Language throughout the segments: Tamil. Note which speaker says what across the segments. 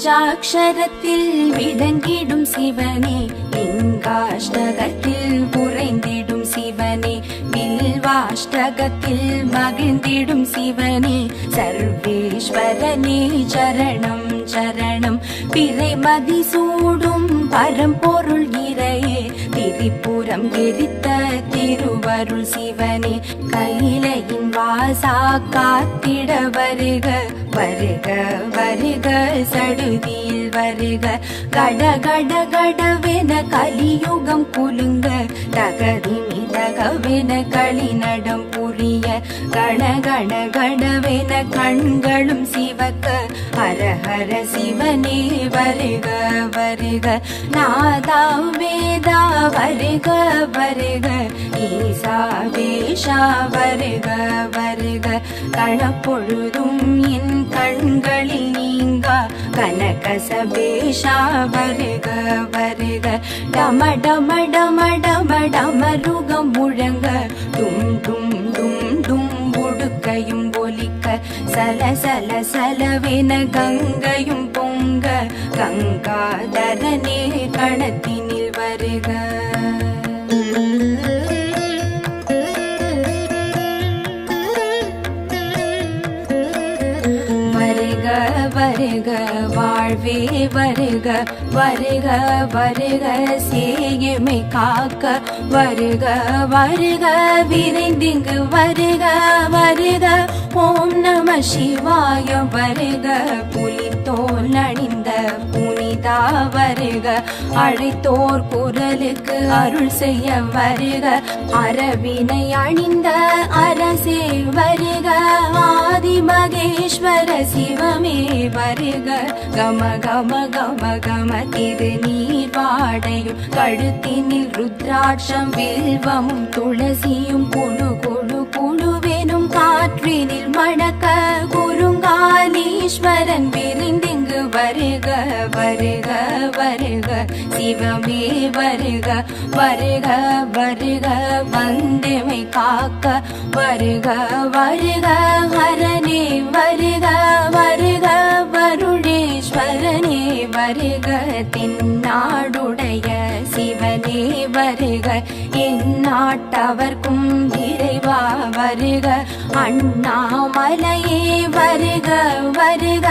Speaker 1: பஞ்சாட்சரத்தில் விளங்கிடும் சிவனே, லிங்காஷ்டகத்தில் உறைந்திடும் சிவனே, பில்வாஷ்டகத்தில் மகிழ்ந்திடும் சிவனே, சர்வேஸ்வரனே சரணம் சரணம். பிறைமதி சூடும் பரம்பொருள் இறையே, திரிபுரம் எரித்த திருவருள் சிவனே, கையிலையின் வாசா காத்திட வருக வருக வருக சடுதியில் வருக. கட கட கடவென கலியுகம் குலுங்க, தகதிமி தகவென களிநடம் புரிய, கண கண கடவென கண்களும் சிவக்க, ஹர ஹர சிவனே வருக வருக. நாதா வேதா வருக வருக, ஈசா வேஷா வருக வருக. கணப்பொழுதும் என் கண்களில் நீங்கா கனகசபேஷா வருக வருக. டம டம டம டம டமருகம் முழங்க, டும் டும் டும் டும் உடுக்கையும் ஒலிக்க, சல சல சலவென கங்கையும் பொங்க, கங்காதரனே கணத்தினில் வருக. வருக வாழ்வே வருக வருக வருக, சேயுமை காக்க வருக வருக, விரைந்திங்கு வருக வருக. ஓம் நம சிவாய வருக, புலித்தோல் அணிந்த புனிதா வருக, அழைத்தோர் குரலுக்கு அருள் செய்ய வருக, அரவினை அணிந்த அரசே வருக, ஆதி மகேஸ்வர சிவமே வருக. கம கம கம கம திருநீர் வாடையும், கழுத்தினில் ருத்ராட்சம் வில்வமும் துளசியும், குழு குழு குழுவெனும் காற்றினில் மணக்க, குருங்காலீஸ்வரன் விரைந்திங்கு வருக வருக வருக, சிவமே வருக வருக வருக, வந்தமை காக்க வருக வருக, ஹரனே வருக வருக, வருணேஸ்வரனே வருக, தென்னாடுடைய சிவனே வருக, எந்நாட்டவர்க்கும் இறைவா வருக, அண்ணாமலையே வருக வருக,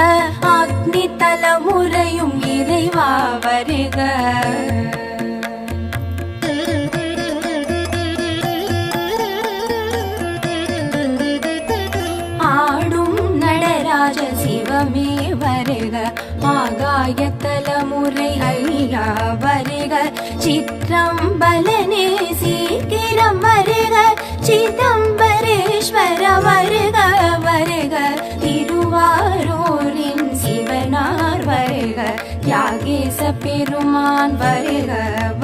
Speaker 1: அக்னி தலைமுறையும் இறைவா வருக. சிவமே வருக, ஆகாய தலைமுறை ஐயா வருக, சிற்றம்பலனே சீக்கிரம் வருக, சிதம்பரேஸ்வர வருக வருக, திருவாரூரின் சிவனார் வருக, தியாகேச பெருமான் வருக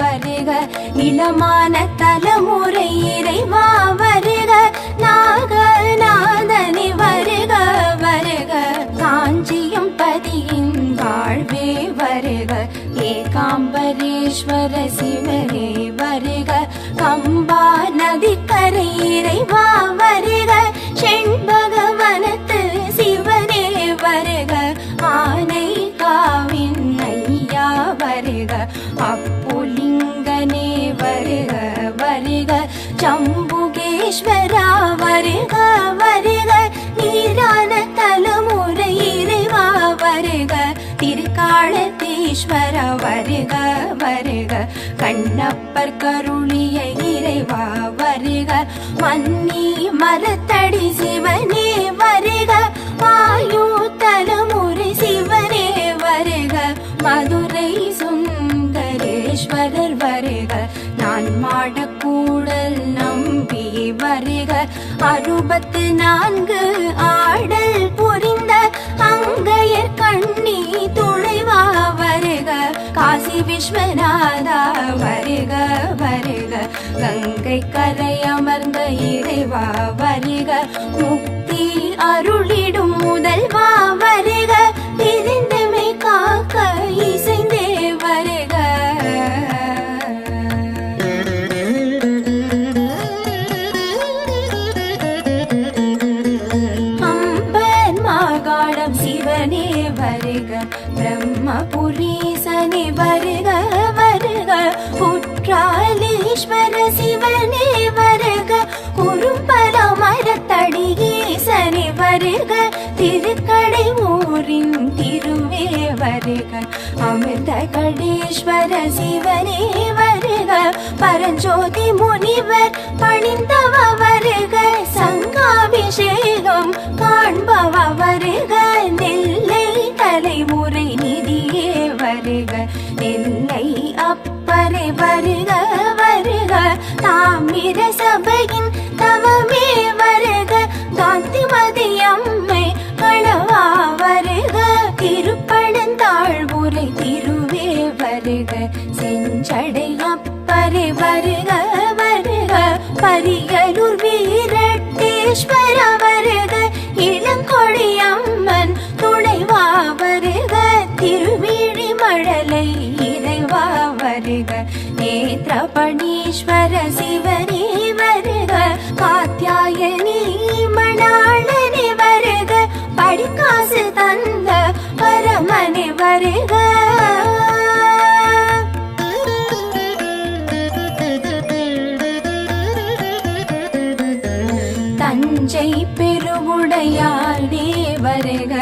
Speaker 1: வருக, நிலமான தலைமுறை இறைவா வருக, நாகநாதனே வருக வருக, காஞ்சியம் பதியின் வாழ்வே வருக, ஏகாம்பரேஸ்வர சிவனே வருக, கம்பா நதிக்கரை இறைவா வருக, செண்பகவனத்து சிவனே வருக, ஆனை காவின் ஐயா வருக, அப்புலிங்கனே வருக வருக, சம்புகேஸ்வரா வருக வருக, நீரான தலைமுறை இறைவா வருக, திருக்காலத்தீஸ்வர வருக வருக, கண்ணப்பர் கருளிய இறைவா வருக, மன்னி மரத்தடி சிவனே வருக, வாயு தலைமுறை சிவனே வருக, மதுரை சுந்தரேஸ்வரர் வருக, நான் மாடக்கூடல் நம்பி வருக, 64 ஆடல் புரிந்த அங்கையர் கண்ணி துளைவா வருக, காசி விஸ்வநாதா வருக வருக, கங்கை கரை அமர்ந்த இறைவா வருக, முக்தி அருளிடும் முதல்வா வருக, பிரிந்தமை காக்க இசைந்தே வருக. சிவனே வருக, பிரம்ம கணேஸ்வர சிவனே வருக, குறும்பல மரத்தடி ஈசனே வருக, திருக்கடை ஊரின் திருவே வருக, அமிர்த கடேஸ்வர சிவனே வருக, பரஞ்சோதி முனிவர் பணிந்தவ வருக, சங்காபிஷேகம் காண்பவ வருக, நெல்லை தலைமுறை நிதியே வருக, நெல்லை அப்பரை வருக வருக, தாமிர சபையின் தவமே வருக, காந்திமதி அம்மை கணவா வருக, திருப்பழந்தாழ்வுரை திருவே வருக, செஞ்சடை அப்பரை வருக வருக, பரியலூர் வீரட்டேஸ்வர வருக, இளங்கொடி அம்மன் துணைவா வருக, திருவிழி மழலை இறைவா வருக, நேத்ரபணீஸ்வர சிவனே வருக, காத்யாயனி மணாளனே வருக, படிக்காசு தந்த பரமனே வருக. தஞ்சை பெருவுடையானே வருக,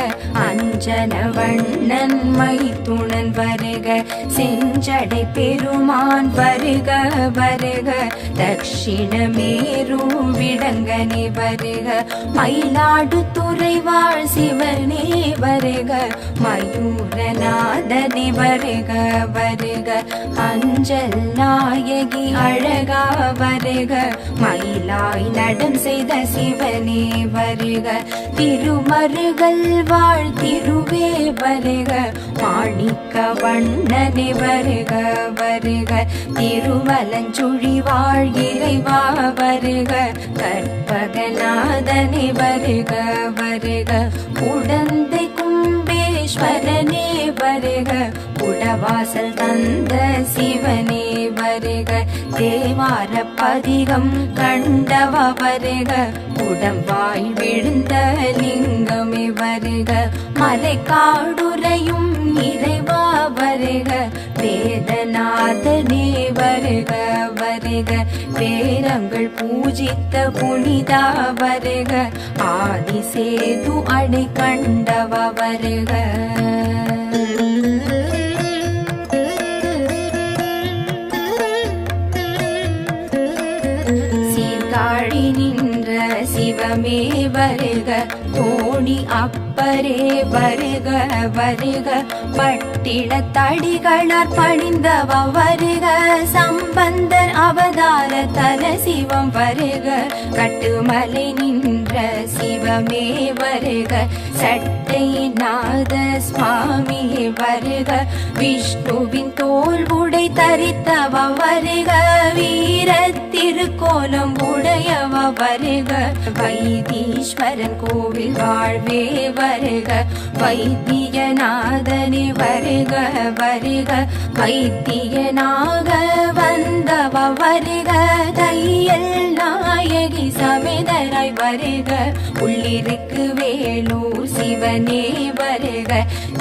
Speaker 1: அஞ்சன வண்ணன் மைத்துணன் வருக, செஞ்சடை பெருமான் வருக வருக, தட்சிணமேரு விடங்கனே வருக, மயிலாடுதுறை வாழ் சிவனே வருக, மயூரநாதனே வருக வருக, அஞ்சல் நாயகி அழகா வருக, மயிலாய் நடம் செய்த சிவனே வருக, திருமருகல் வாழ் திருவே வருக, மாணிக்க வண்ணனே வருக வருக, திருவலஞ்சுழி வாழ் இறைவா வருக, கற்பகநாதனே வருக வருக, உடந்தை கும்பேஸ்வரனே வருக, உடவாசல் தந்த சிவனே வருக, தேவார பதிகம் கண்டவ வருக, உடம்பாய் விழுந்த லிங்கமே வருக, மலைக்காடுரையும் இறைவா வருக, வேதநாதனே வருக வருக, வேரங்கள் பூஜித்த புனிதா வருக, ஆதிசேது அடை கண்டவ வருக. சீர்காழி நின்ற சிவமே வருக, தோணி அப்பரே வருக வருக, பட்டினத்தடிகளார் பணிந்தவ வருக, சம்பந்தர் அவதார தல சிவம் வருக, கட்டுமலை நின்ற சிவமே வருக, சட்டைநாத சுவாமி வருக, விஷ்ணுவின் தோல் உடை தரித்தவ வருக, வீர திருக்கோலம் உடையவ வருக, வைத்தீஸ்வரன் கோவில் வாழ்வே வருக, வைத்தியநாதனே வருக வருக, வைத்தியனாக வந்தவ வருக, தையல் நாயகி சமேதராய் வருக, உள்ளிருக்கு வேலூர் சிவனே வருக,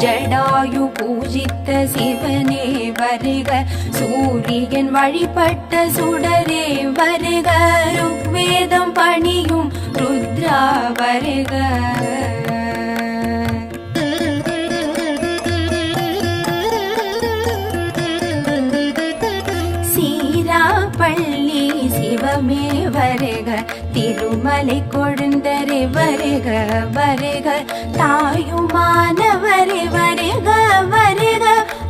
Speaker 1: ஜடாயு பூஜித்த சிவனே வருக, சூரியன் வழிபட்ட சுடரே வருக, ருக்வேதம் பணியும் ருத்ரா வருக. சீராப்பள்ளி சிவமே வருக, திருமலை கொழுந்தரே வருக வருக, தாயுமானவரே வருக வருக,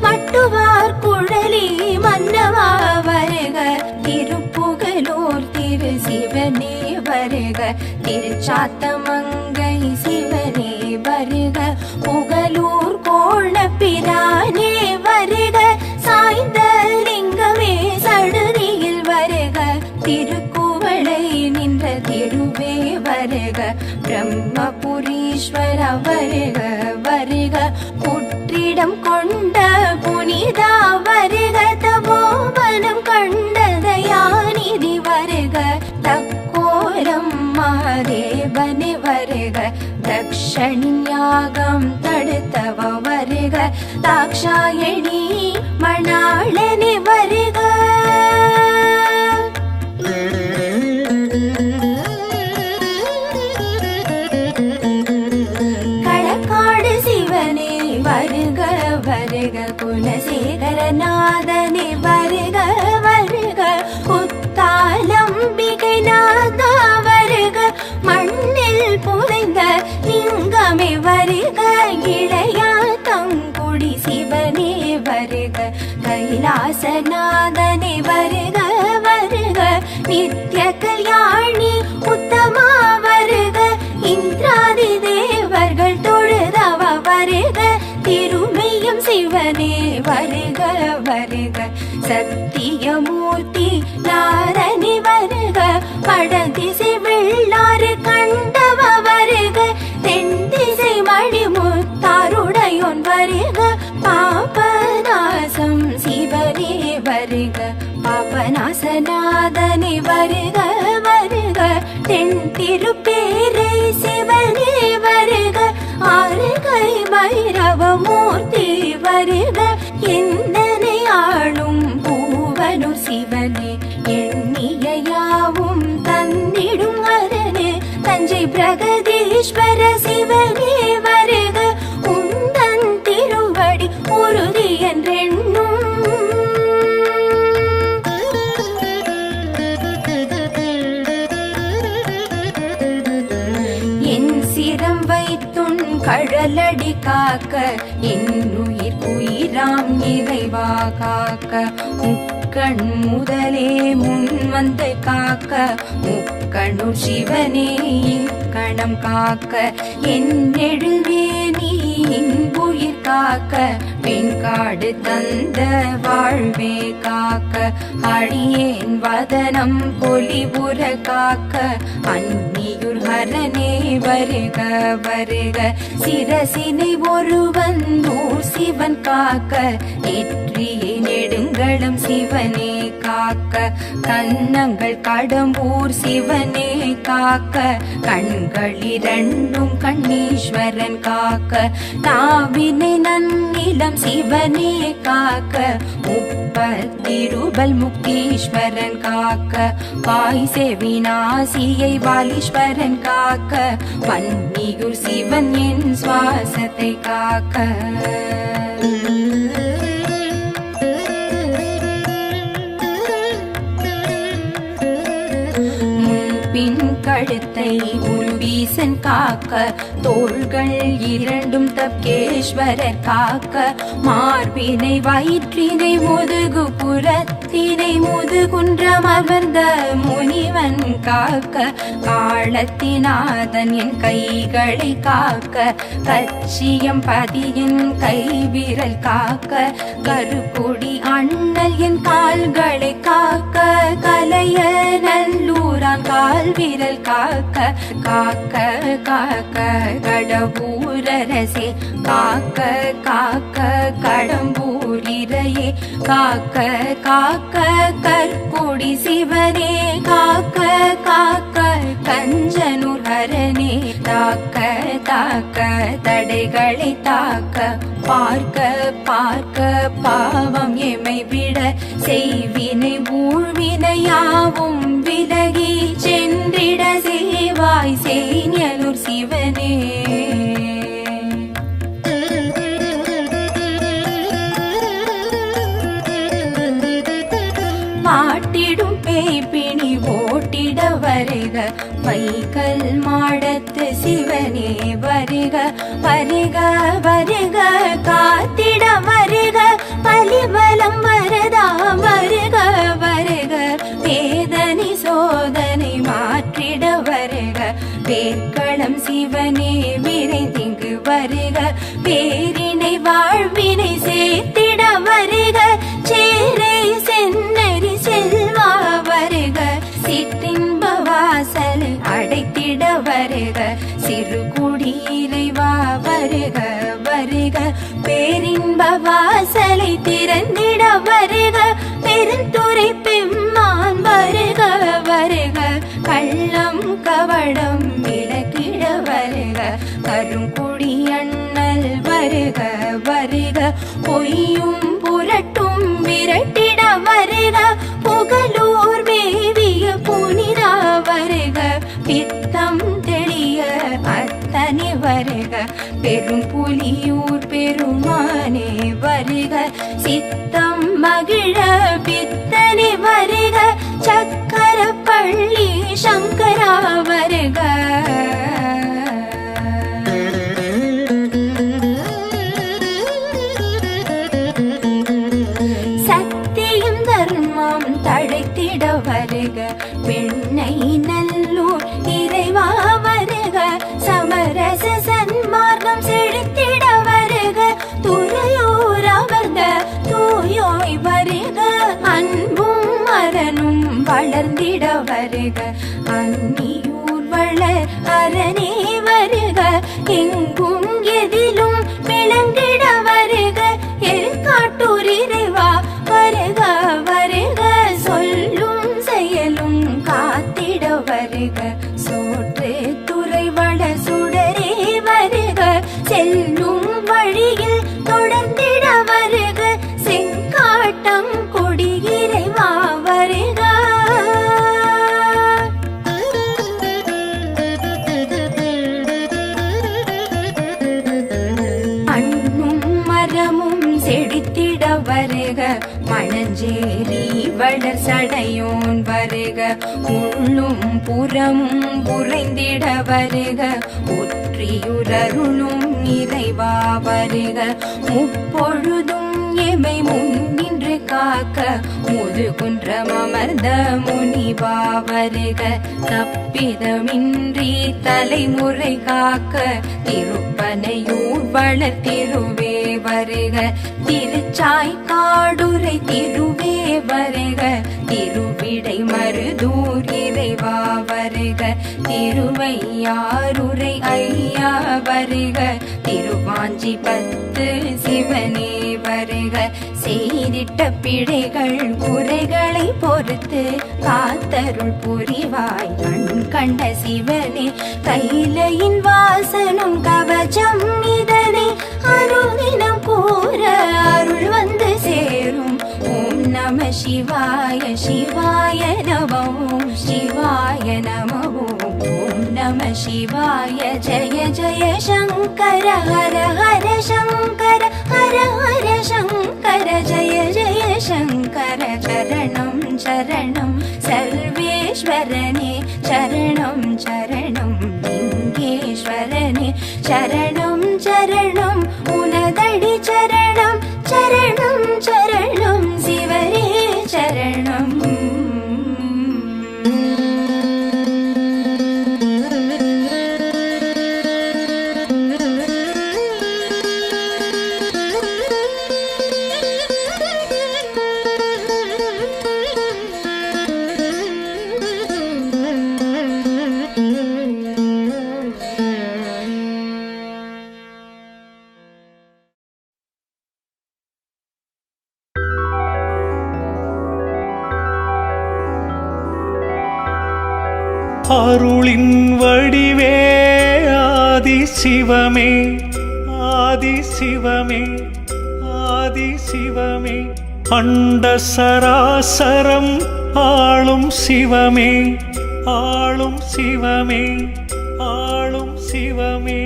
Speaker 1: மட்டுவார் குழலி மன்னவா வருக, திருப்புகலூர் திரு சிவனே வருக, திருச்சாத்தமங்கை சிவனே வருக, புகலூர் கோணப்பிரானே வருக, சாய்ந்த லிங்கமே சடுதியில் வருக, திருக்குவளை நின்ற திருவே வருக, பிரம்மபுரீஸ்வர வருக வருக, புற்றிடம் கொண்ட புனிதா வருக, தபோவனம் கண்ட தயாநிதி வருக, தக்கோரம் மாதேவனே வருக, தக்ஷணின் யாகம் தடுத்தவ வருக, தாக்ஷாயணி மணாளனே வருக. வருக வருக நித்ய கல்யாணி உத்தமா வருக இந்திராதி தேவர்கள் தொழுதவ வருக திருமையும் சிவனே வருக வருக சத்தியமூர்த்தி நாரணி வருக வடதிசை வெள்ளாறு கண்டவ வருக தென்திசை மணிமுத்தாருடையோன் வருக பாபநாசம் சிவனே வருக பாபநாசநாதனே வருக வருக தென் திருப்பேரை சிவனே வருக ஆறுகை பைரவமூர்த்தி வருக எந்தனை ஆளும் பூவனூர் சிவனே எண்ணிய யாவும் தந்திடும் அரனே தஞ்சை பிரகதீஸ்வர சிவனே வருக உந்தன் திருவடி உறுதி என்றெண்ணும் என் சிரம் வைத்துன் கழலடி காக்க என்னுயிர் உயிராம் இறைவா காக்க முக்கண் முதலே முன் வந்து காக்க முக்கணு சிவனே கணம் காக்க என் எழுவேனி இன்புயிர் காக்க வெண்காடு தந்த வாழ்வே காக்க அடியேன் வதனம் பொலிபுற காக்க அந்நியுர் ஹரனே வருக வருக சிரசினை ஒருவன் ஊர் சிவன் காக்க நெற்றியை நெடுங்களம் சிவனே காக்க கன்னங்கள் கடம்பூர் சிவனே காக்க கண்கள் இரண்டும் கண்ணீஸ்வரன் காக்க நாவினை நன்னிலம் சிவனே காக்க முப்பத்திருபல் முக்தீஸ்வரன் காக்க வாய் செவிநாசியை வாலீஸ்வரன் காக்க வன்னியூர் சிவன் என் சுவாசத்தை காக்க பின் கழுத்தை உருவீசன் காக்க தோள்கள் இரண்டும் தப்கேஸ்வரர் காக்க மார்பினை வயிற்றினை முதுகு புறத்தினை முதுகுன்றம் அமர்ந்த முனிவன் காக்க காலத்தினாதன் என் கைகளை காக்க கச்சியம் பதியின் கைவிரல் காக்க கருக்குடி அண்ணல் என் கால்களை காக்க கலைய நல்லூரான் கால் விரல் காக்க காக்க காக்க கடம்பூரரசே காக்க காக்க கடம்பூரிரையே காக்க காக்க கற்பொடி சிவனே காக்க காக்க கஞ்சனூர் ஹரனே தாக்க தாக்க தடைகளை தாக்க பார்க்க பார்க்க பாவம் எமை விட செய்வினை ஊழ்வினையாவும் விலகி சென்றிட சேவாய் சேனியலூர் சிவனே பாட்டிடும் பேய்பிணி ஓட்டிட வருக வைகல் மாடத்து சிவனே வருக வருக வருக காத்திட வருக பலிபலம் வரதா வருக வருக வேதனை சோதனை மாற்றிட வருக வேர்க்களம் சிவனே விரைந்திங்கு வருக பேரினை வாழ்வினை சேர்த்திட வருக சேரை சென்னறி செல்வா வருக சிற்றின்ப வாசல் அடைத்திட வருக சிறுகுடி இறைவா வருக வருக பேரின்ப வாசலை திறந்திட வருக பெருந்துறை பெம்மான் வருக வருக கள்ளம் கவடம் விலக்கிட வருக கருங்குடி அண்ணல் வருக வருக பொய்யும் புரட்டும் விரட்டிட வருக புகழூர் மேவிய புனிதா வருக பித்தம் தெளிய அத்தனை வருக பெரும் புலியூர் பெருமானே வருக சித்தம் மகிழ பித்தனை வருக சக்கர பள்ளி சங்கரா வருக சத்தியம் தர்மம் பெண்ணை நல்லூர் இறைவா வருக, சமரச சன்மார்க்கம் செழித்திட வருக, துறையூர் அமர்ந்த தூயோய் வருக, அன்பும் மரனும் வளர்ந்திட வருக, அன்னியூர் வளர் அரணே வருக, எங்கும் எதிலும் விளங்கிட வருக, எருக்காட்டூர் இறைவா வருக வருக, சொல்லும் செயலும் காத்திட வருக, சோற்று துறை வள சுடரே வருக, செல்லும் வழியில் தொடர்ந்திட வருக, செங்காட்டம் கொடி இறைவா வருக. அண்ணும் மரமும் செழித்திட வருக, மணஞ்சேரி வளர் சடையோன் வருக, உள்ளும் புறமும் புரைந்திட வருக, ஒற்றியுரருளும் இறைவா வருக, முப்பொழுதும் எமை முன்னின்று காக்க, முதுகுன்றம் அமர்ந்த முனிவா வருக, தப்பிதமின்றி தலைமுறை காக்க, திருப்பனையூர் வளர் திருவே வருக, திருச்சாய்க்காடுரை திருவே வருக, திருவிடை மருதூர் இறைவா வருக, திருவையாறுரை ஐயா வருக, திருவாஞ்சி பத்து சிவனே வருக, செய்திட்ட பிழைகள் குறைகளை பொறுத்து காத்தருள் புரிவாய் கண் கண்ட சிவனே, கைலையின் வாசனும் கவச்சம் இதனை அருதினம் கூற அருள் வந்து சேரும். ஓம் நம சிவாய சிவாய நமோ சிவாய நமோ, ஓம் நம சிவாய ஜய ஜய சங்கர ஹர ஹர சங்கர ஹர ஹர சங்கர ஜய ஜய சங்கர, சரணம் சரணம் சர்வேஸ்வரனே, சரணம் சரணம் லிங்கேஸ்வரனே, சரணம் சரணம் உனதடி சரணம், சரணம் சரணம் சிவனே சரணம்.
Speaker 2: அருளின் வடிவே ஆதி சிவமே, ஆதி சிவமே, ஆதி சிவமே, அண்ட சராசரம் ஆளும் சிவமே, ஆளும் சிவமே, ஆளும் சிவமே.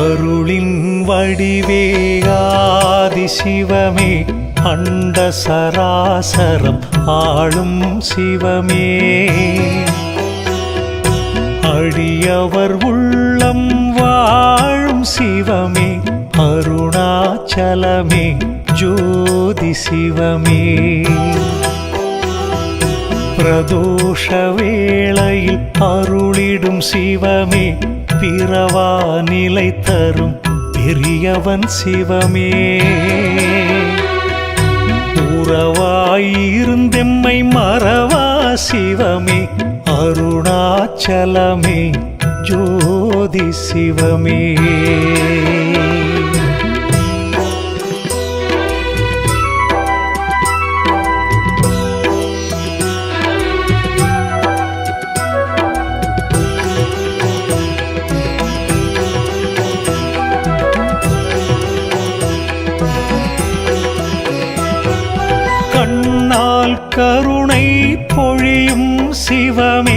Speaker 2: அருளின் வடிவே ஆதி சிவமே, அண்ட சராசரம் ஆளும் சிவமே, அடியவர் உள்ளம் வாழும் சிவமே, அருணாச்சலமே ஜோதி சிவமே, பிரதோஷ வேளையில் அருளிடும் சிவமே, பிறவா நிலை தரும் பெரியவன் சிவமே, உறவாயிருந்தெம்மை மறவா சிவமே, அருணாச்சலமே ஜோதி சிவமே. கருணை பொழியும் சிவமே,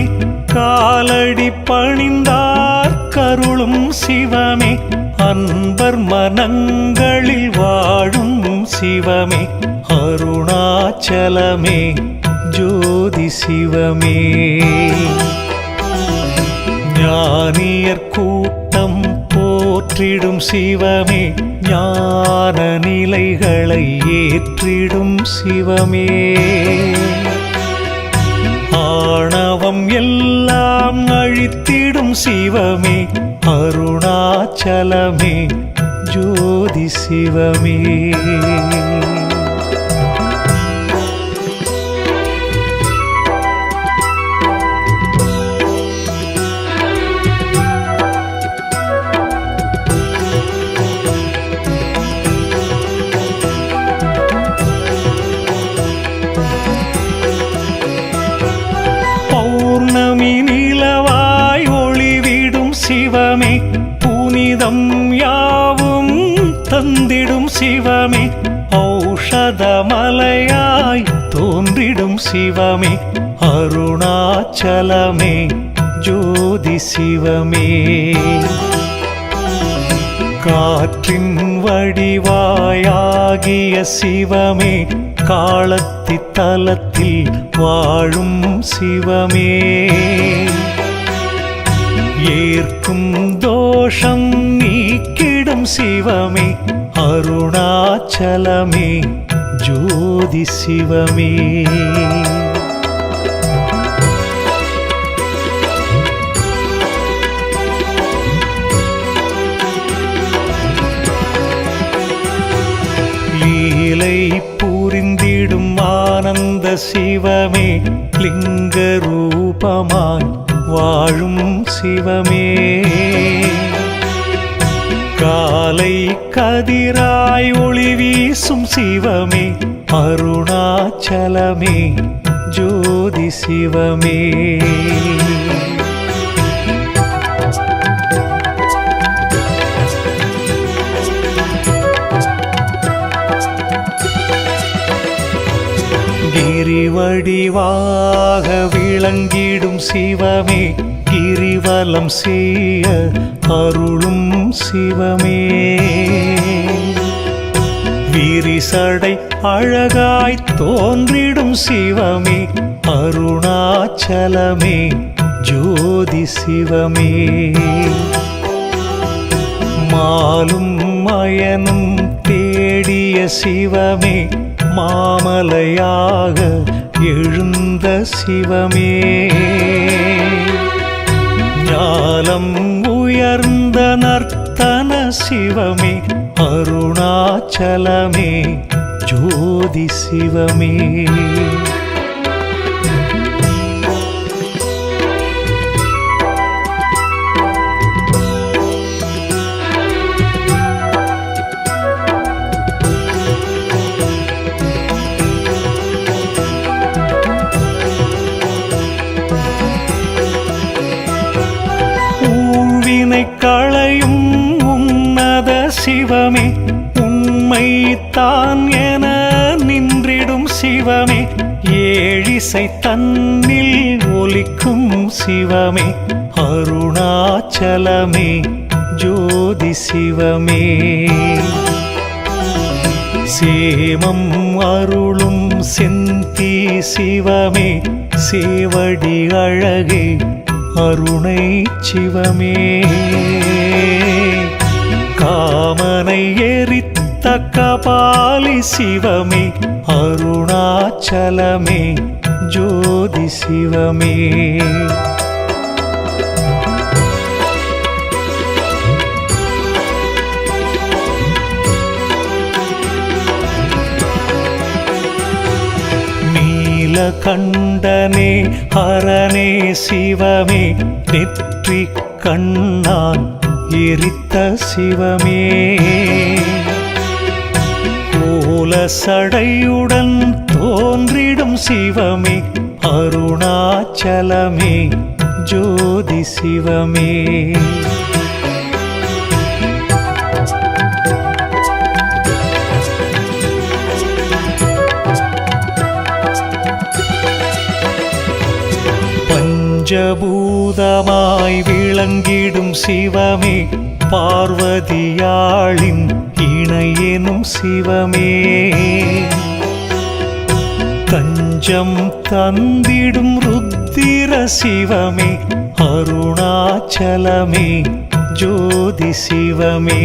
Speaker 2: காலடி பணிந்தார் கருளும் சிவமே, அன்பர் மனங்களில் வாழும் சிவமே, அருணாச்சலமே ஜோதி சிவமே. ஞானியர் கூட்டம் போற்றிடும் சிவமே, ஞான நிலைகளை ஏற்றிடும் சிவமே. ஆணவம் எல்லாம் அழித்திடும் சிவமே, அருணாச்சலமே ஜோதி சிவமே. பௌர்ணமி நிலவாய் ஒளிவிடும் சிவமே, புனிதம் யாவும் தந்திடும் சிவமே. ஔஷதமலையாய் தோன்றிடும் சிவமே, அருணாச்சலமே ஜோதி சிவமே. காற்றின் வடிவாயாகிய சிவமே, காலத்தி தலத்தில் வாழும் சிவமே. ஏற்கும் தோஷம் நீக்கிடும் சிவமே, அருணாச்சலமே ஜோதி சிவமே. லீலை புரிந்திடும் ஆனந்த சிவமே, லிங்க ரூபமாய் வாழும் சிவமே. காலை கதிராய் ஒளி வீசும் சிவமே, அருணாச்சலமே ஜோதி சிவமே. கிரிவடிவாக விளங்கிடும் சிவமே, கிரிவலம் செய்ய அருளும் சிவமே. விரிசடை அழகாய் தோன்றிடும் சிவமே, அருணாச்சலமே ஜோதி சிவமே. மாலும் மயனும் தேடிய சிவமே, மாமலையாக எழுந்த சிவமே. ஞானம் உயர்ந்த நர்த்தன சிவமே, அருணாச்சலமே ஜோதி சிவமே. களையும் உன்னத சிவமே, உண்மை தான் என நின்றிடும் சிவமே. ஏழிசை தன்னில் ஒலிக்கும் சிவமே, அருணாச்சலமே ஜோதி சிவமே. சேமம் அருளும் செந்தி சிவமே, சேவடி அழகே அருணை சிவமே. காமனை எரித்த கபாலி சிவமே, அருணாச்சலமே ஜோதி சிவமே. கண்டனே ஹரனே சிவமே, நெற்றி கண்ணான் எரித்த சிவமே. கோல சடையுடன் தோன்றிடும் சிவமே, அருணாச்சலமே ஜோதி சிவமே. பஞ்சபூதமாய் விளங்கிடும் சிவமே, பார்வதியாளின் இணையெனும் சிவமே. தஞ்சம் தந்திடும் ருத்திர சிவமே அருணாச்சலமே ஜோதி சிவமே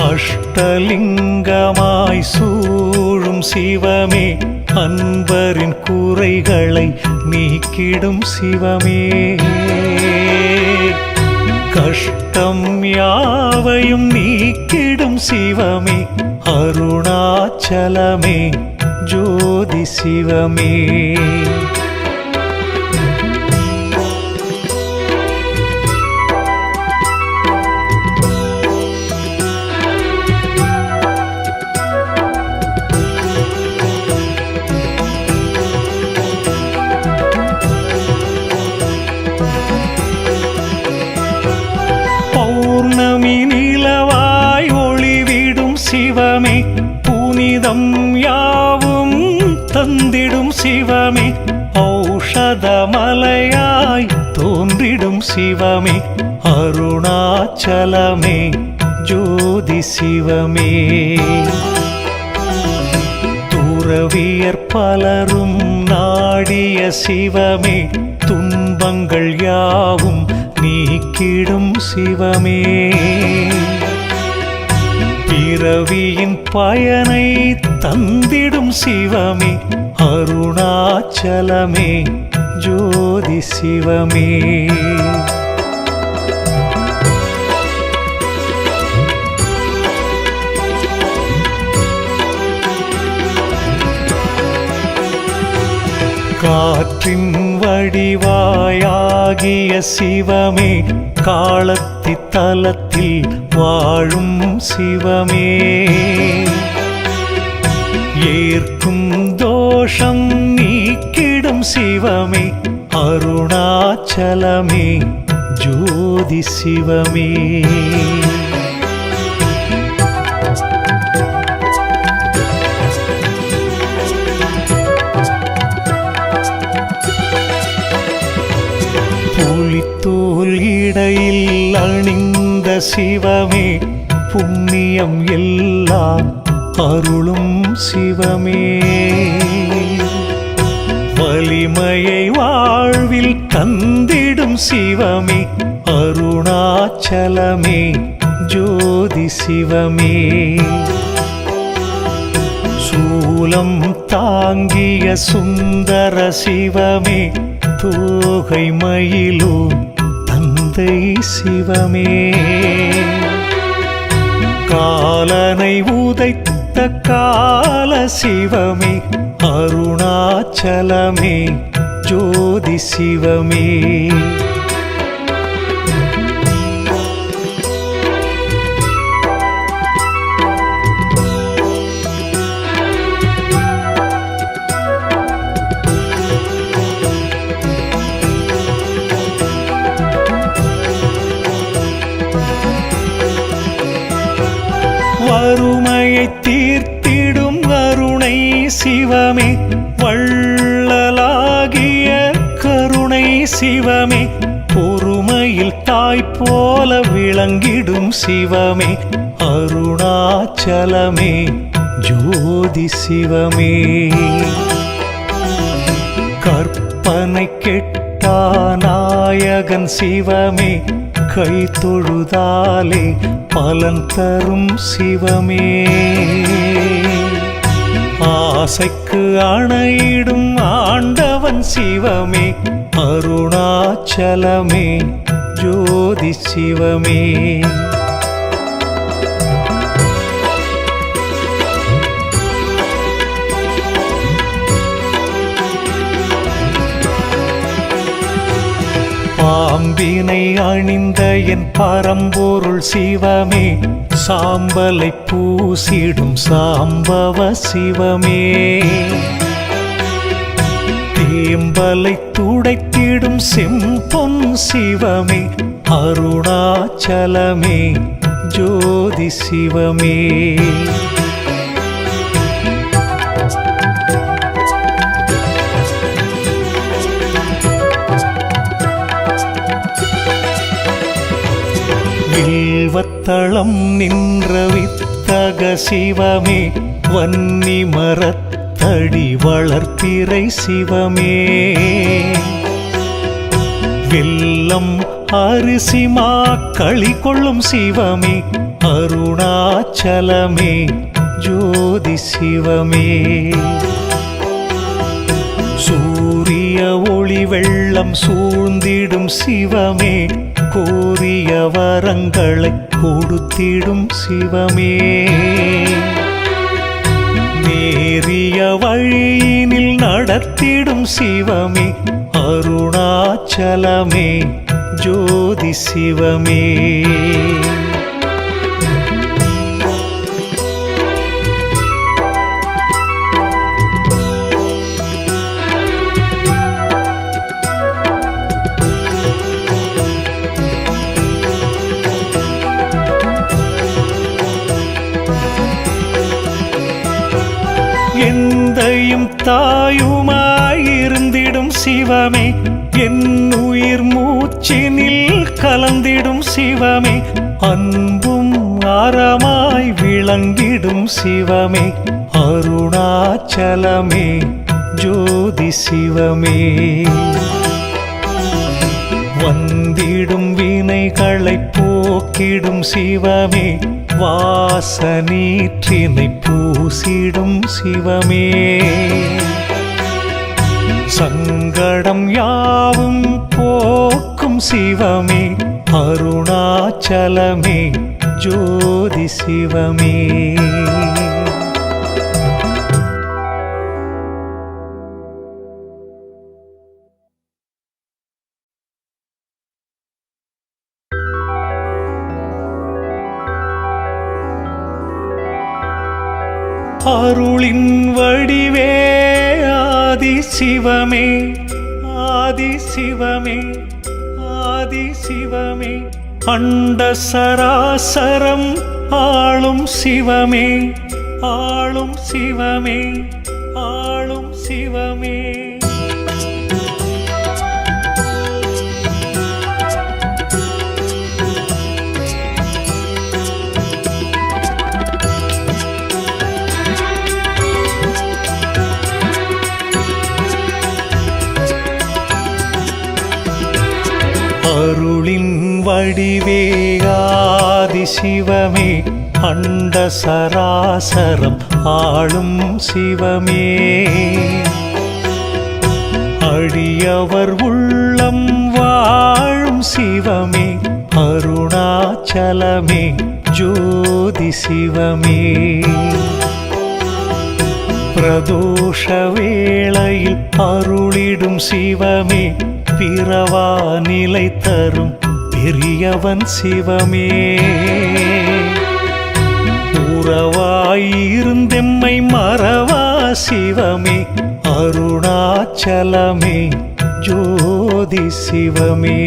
Speaker 2: அஷ்டலிங்கமாய் சூழும் சிவமே அன்பரின் குறைகளை நீக்கிடும் சிவமே கஷ்டம் யாவையும் நீக்கிடும் சிவமே அருணாச்சலமே ஜோதி சிவமே பௌர்ணமி நிலவாய் ஒளிவிடும் சிவமே புனிதம் யாவும் தந்திடும் சிவமே ஔஷதமலையாய் தோன்றிடும் சிவமே அருணாச்சலமே ஜோதி சிவமே துறவியர் பலரும் நாடிய சிவமே துன்பங்கள் யாவும் நீக்கிடும் சிவமே பிறவியின் பயனை தந்திடும் சிவமே அருணாச்சலமே ஜோதி சிவமே காற்றின் வடிவாயாகிய சிவமே காலத்தி தலத்தில் வாழும் சிவமே ஏற்கும் தோஷம் நீக்கிடும் சிவமே அருணாச்சலமே ஜோதி சிவமே புலித்தோல் இடையில் அணிந்த சிவமே புண்ணியம் எல்லாம் அருளும் சிவமே வலிமையை வாழ்வில் தந்திடும் சிவமே அருணாச்சலமே ஜோதி சிவமே சூலம் தாங்கிய சுந்தர சிவமே தோகை மயிலும் தந்தை சிவமே காலனை உதைத்த கால சிவமே அருணாச்சலமே ஜோதி சிவமே வறுமையை தீர்த்திடும் கருணை சிவமே வள்ளலாகிய கருணை சிவமே பொறுமையில் தாய் போல விளங்கிடும் சிவமே அருணாச்சலமே ஜோதி சிவமே கற்பனை கெட்டா நாயகன் சிவமே கை தொழுதாலே பலன் தரும் சிவமே ஆசைக்கு அணையிடும் ஆண்டவன் சிவமே அருணாச்சலமே ஜோதி சிவமே பாம்பினை அணிந்த என் பரம்பொருள் சிவமே சாம்பலை பூசிடும் சாம்பவ சிவமே தேம்பலை துடைத்திடும் செம்பொன் சிவமே அருணாச்சலமே ஜோதி சிவமே வில்வத்தளம் நின்ற வித்தக சிவமே வன்னி மரத்தடி வளர்ப்பிறை சிவமே வெல்லம் அரிசி மாக்களி கொள்ளும் சிவமே அருணாச்சலமே ஜோதி சிவமே சூரிய ஒளி வெள்ளம் சூழ்ந்திடும் சிவமே கோரிய வரங்களை கொடுத்திடும் சிவமே நேரிய வழியினில் நடத்திடும் சிவமே அருணாச்சலமே ஜோதி சிவமே எந்தையும் தாயுமாயிருந்திடும் சிவமே என் உயிர் மூச்சினில் கலந்திடும் சிவமே அன்பும் அறமாய் விளங்கிடும் சிவமே அருணாச்சலமே ஜோதி சிவமே வந்திடும் வினைகளை போக்கிடும் சிவமே வாசநீற்றினை பூசிடும் சிவமே சங்கடம் யாவும் போக்கும் சிவமே அருணாச்சலமே ஜோதி சிவமே அருளின் வடிவே ஆதி சிவமே ஆதி சிவமே ஆதி சிவமே அண்ட சராசரம் ஆளும் சிவமே ஆளும் சிவமே ஆளும் சிவமே அருளின் வடிவே ஆதி சிவமே அண்ட சராசரம் ஆளும் சிவமே அடியவர் உள்ளம் வாழும் சிவமே அருணாச்சலமே ஜோதி சிவமே பிரதோஷ வேளையில் அருளிடும் சிவமே பிறவா நிலை தரும் பெரியவன் சிவமே உறவாயிருந்தெம்மை மறவா சிவமே அருணாச்சலமே ஜோதி சிவமே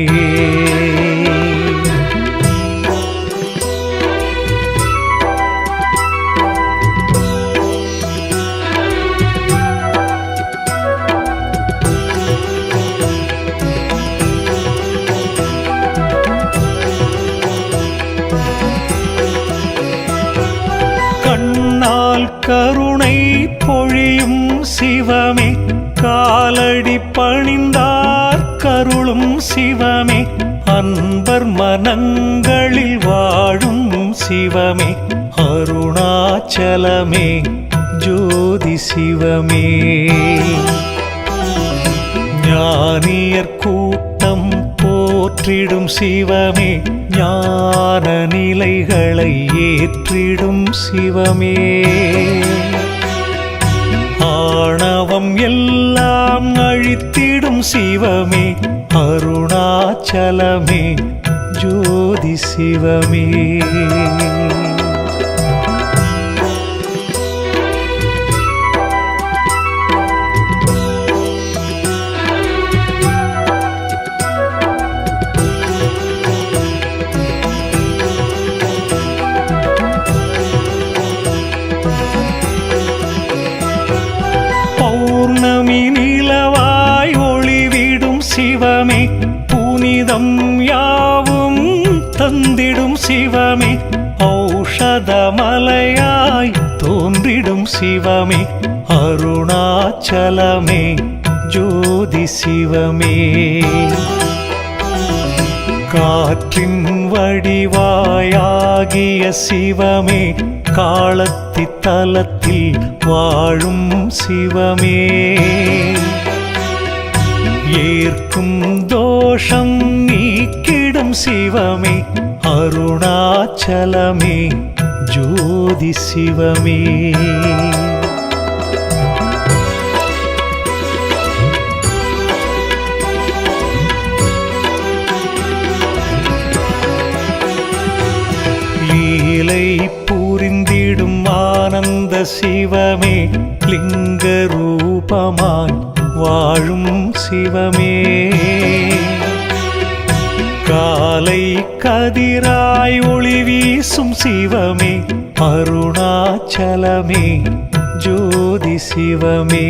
Speaker 2: கருணை பொழியும் சிவமே காலடி பணிந்தார் கருளும் சிவமே அன்பர் மனங்களில் வாழும் சிவமே அருணாச்சலமே ஜோதி சிவமே ஞானியர் கூட்டம் போற்றிடும் சிவமே ஞான நிலைகளை ஏற்றிடும் சிவமே ஆணவம் எல்லாம் அழித்திடும் சிவமே அருணாச்சலமே ஜோதி சிவமே நிலவாய் ஒளிவிடும் சிவமே புனிதம் யாவும் தந்திடும் சிவமே ஔஷ அருணாச்சலமே ஜோதி சிவமே. காற்றின் வடிவாயாகிய சிவமே, காலத்தி தலத்தில் வாழும் சிவமே. ஏற்கும் தோஷம் நீக்கிடும் சிவமே, அருணாச்சலமே ஜோதி சிவமே. லீலை புரிந்திடும் ஆனந்த சிவமே, லிங்க ரூபமாய் வாழும் சிவமே. காலை கதிராய் ஒளி வீசும் சிவமே, அருணாச்சலமே ஜோதி சிவமே.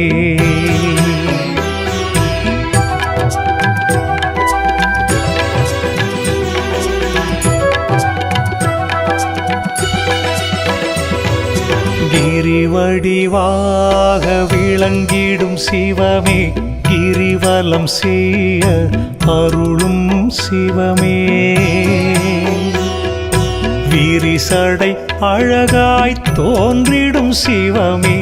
Speaker 2: கிரிவடிவாக விளங்கிடும் சிவமே, கிரிவலம் செய்ய அருளும் சிவமே. விரிசடை அழகாய் தோன்றிடும் சிவமே,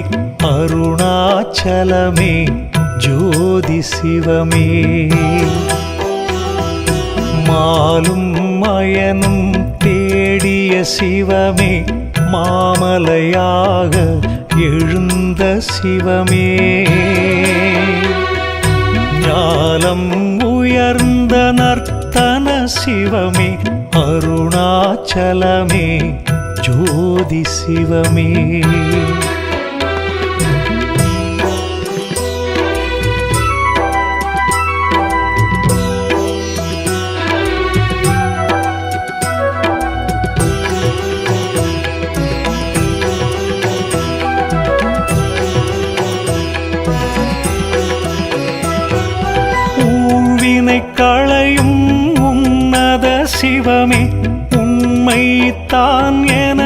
Speaker 2: அருணாச்சலமே ஜோதி சிவமே. மாலும் மயனும் தேடிய சிவமே, மாமலையாக எழுந்த சிவமே. ஞானம் உயர்ந்த நர்த்தன சிவமே, அருணாச்சலமே ஜோதி சிவமே. களையும் உன்னத சிவமே, உண்மை தான் என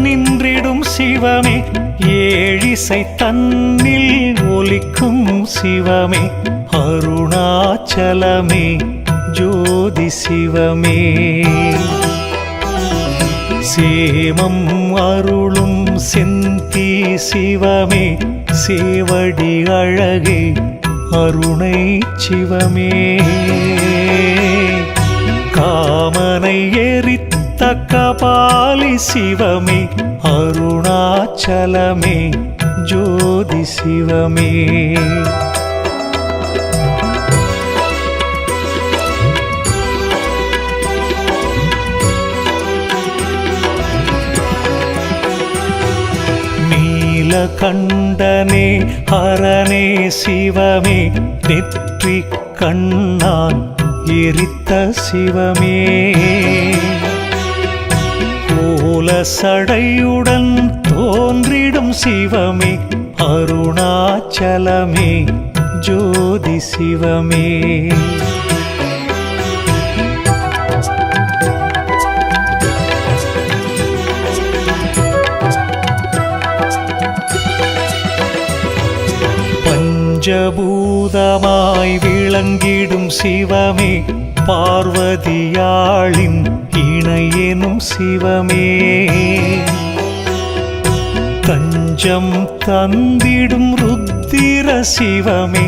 Speaker 2: நின்றிடும் சிவமே. ஏழிசை தன்னில் ஒலிக்கும் சிவமே, அருணாச்சலமே ஜோதி சிவமே. சேமம் அருளும் செந்தி சிவமே, சேவடி அழகே அருணை சிவமே. காமனை எரித்த கபாலி சிவமே, அருணாச்சலமே ஜோதி சிவமே. கண்டனே ஹரனே சிவமே, நெற்றி கண்ணான் எரித்த சிவமே. கோல சடையுடன் தோன்றிடும் சிவமே, அருணாச்சலமே ஜோதி சிவமே. பஞ்சபூதமாய் விளங்கிடும் சிவமே, பார்வதியாளின் இணையெனும் சிவமே. தஞ்சம் தந்திடும் ருத்திர சிவமே,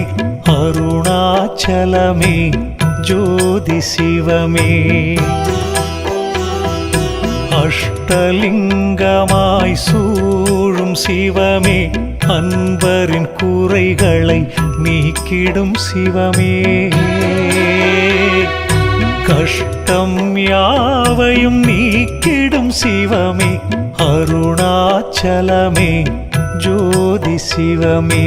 Speaker 2: அருணாச்சலமே ஜோதி சிவமே. அஷ்டலிங்கமாய் சூழும் சிவமே, அன்பரின் குறைகளை நீக்கிடும் சிவமே. கஷ்டம் யாவையும் நீக்கிடும் சிவமே, அருணாச்சலமே ஜோதி சிவமே.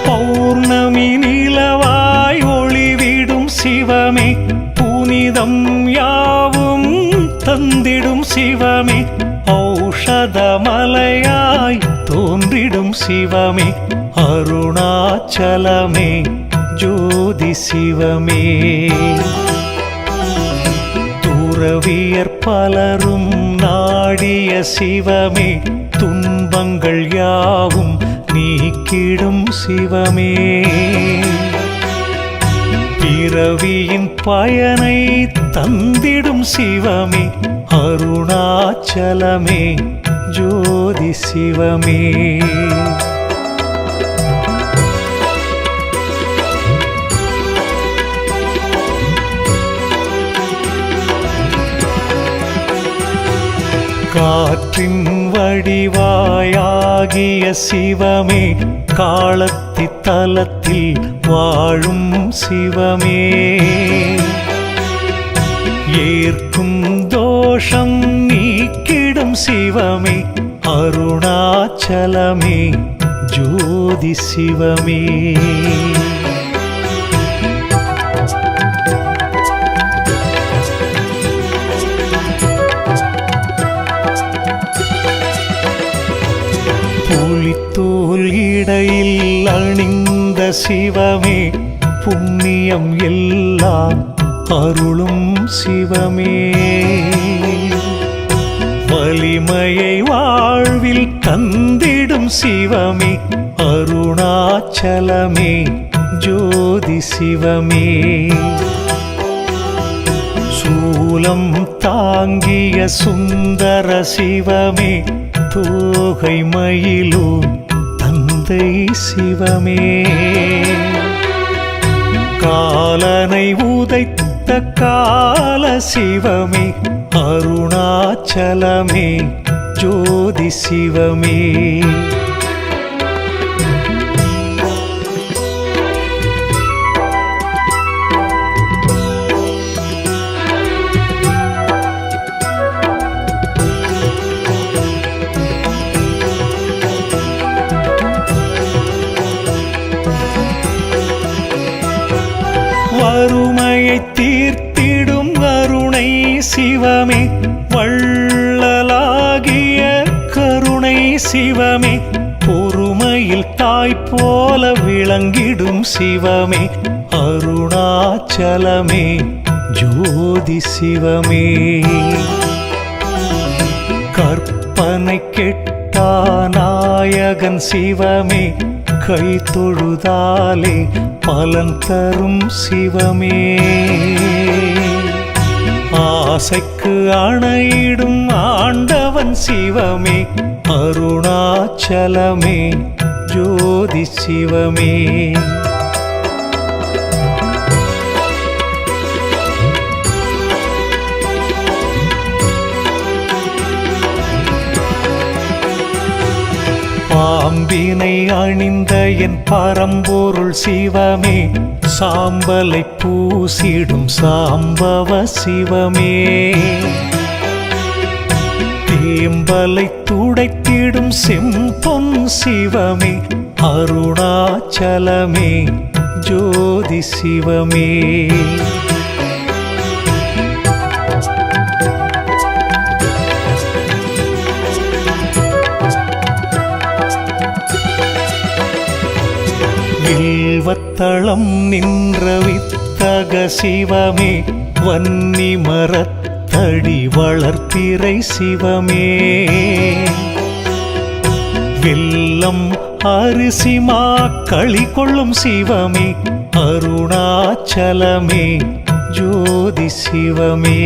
Speaker 2: பௌர்ணமி நிலவாய் ஒளிவிடும் சிவமே, புனிதம் யாவும் தந்தி நீக்கிடும் சிவமே ஔஷதமலையாய் தோன்றிடும் சிவமே அருணாச்சலமே ஜோதி சிவமே துறவியர் பலரும் நாடிய சிவமே துன்பங்கள் யாவும் நீக்கிடும் சிவமே பிறவியின் பயனை தந்திடும் சிவமே அருணாச்சலமே ஜோதி சிவமே காற்றின் வடிவாயாகிய சிவமே காலத்தி தலத்தில் வாழும் சிவமே ஏற்கும் தோஷம் நீக்கிடும் சிவமே அருணாச்சலமே ஜோதி சிவமே புலித்தோல் இடையில் அணிந்த சிவமே புண்ணியம் எல்லாம் அருளும் சிவமே வலிமையை வாழ்வில் தந்திடும் சிவமே அருணாச்சலமே ஜோதி சிவமே சூலம் தாங்கிய சுந்தர சிவமே தோகை மயிலும் தந்தை சிவமே காலனை உதைத்த கால சிவமே அருணாச்சலமே ஜோதி சிவமே வறுமையை தீர்த்திடும் கருணை சிவமே வள்ளலாகிய கருணை சிவமே பொறுமையில் தாய் போல விளங்கிடும் சிவமே அருணாச்சலமே ஜோதி சிவமே கற்பனை கெட்டா நாயகன் சிவமே கை தொழுதாலே பலன் தரும் சிவமே ஆசைக்கு அணையிடும் ஆண்டவன் சிவமே அருணாச்சலமே ஜோதி சிவமே பாம்பினை அணிந்த என் பரம்பொருள் சிவமே சாம்பலை பூசிடும் சாம்பவ சிவமே தேம்பலை துடைத்திடும் செம்பொன் சிவமே அருணாச்சலமே ஜோதி சிவமே வில்வத்தளம் நின்ற வித்தக சிவமே வன்னி மரத்தடி வளர்ப்பிறை சிவமே வெல்லம் அரிசி மாக்களி கொள்ளும் சிவமே அருணாச்சலமே ஜோதி சிவமே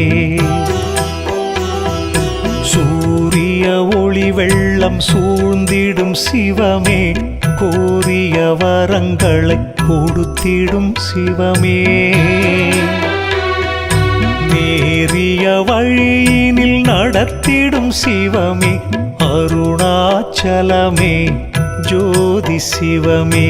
Speaker 2: சூரிய ஒளி வெள்ளம் சூழ்ந்திடும் சிவமே கோரிய வரங்களை கொடுத்திடும் சிவமே நேரிய வழியினில் நடத்திடும் சிவமே அருணாச்சலமே ஜோதி சிவமே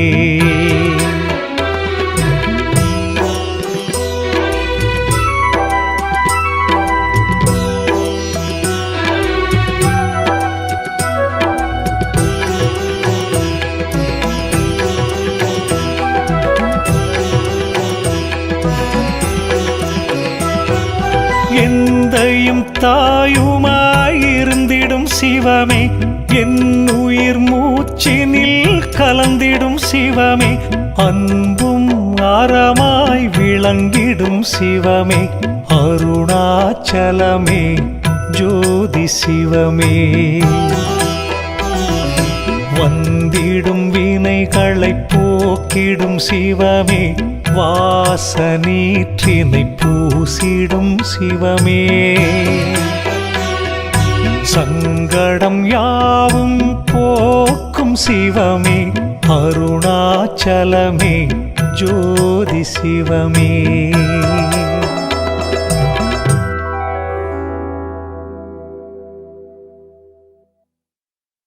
Speaker 2: எந்தையும் தாயுமாயிருந்திடும் சிவமே, என் உயிர் மூச்சினில் கலந்திடும் சிவமே, அன்பும் அறமாய் விளங்கிடும் சிவமே, அருணாச்சலமே ஜோதி சிவமே. வந்திடும் வினைகளை போக்கிடும் சிவமே, வாசநீற்றினை பூசிடும் சிவமே, சங்கடம் யாவும் போக்கும் சிவமே, அருணாச்சலமே ஜோதி சிவமே.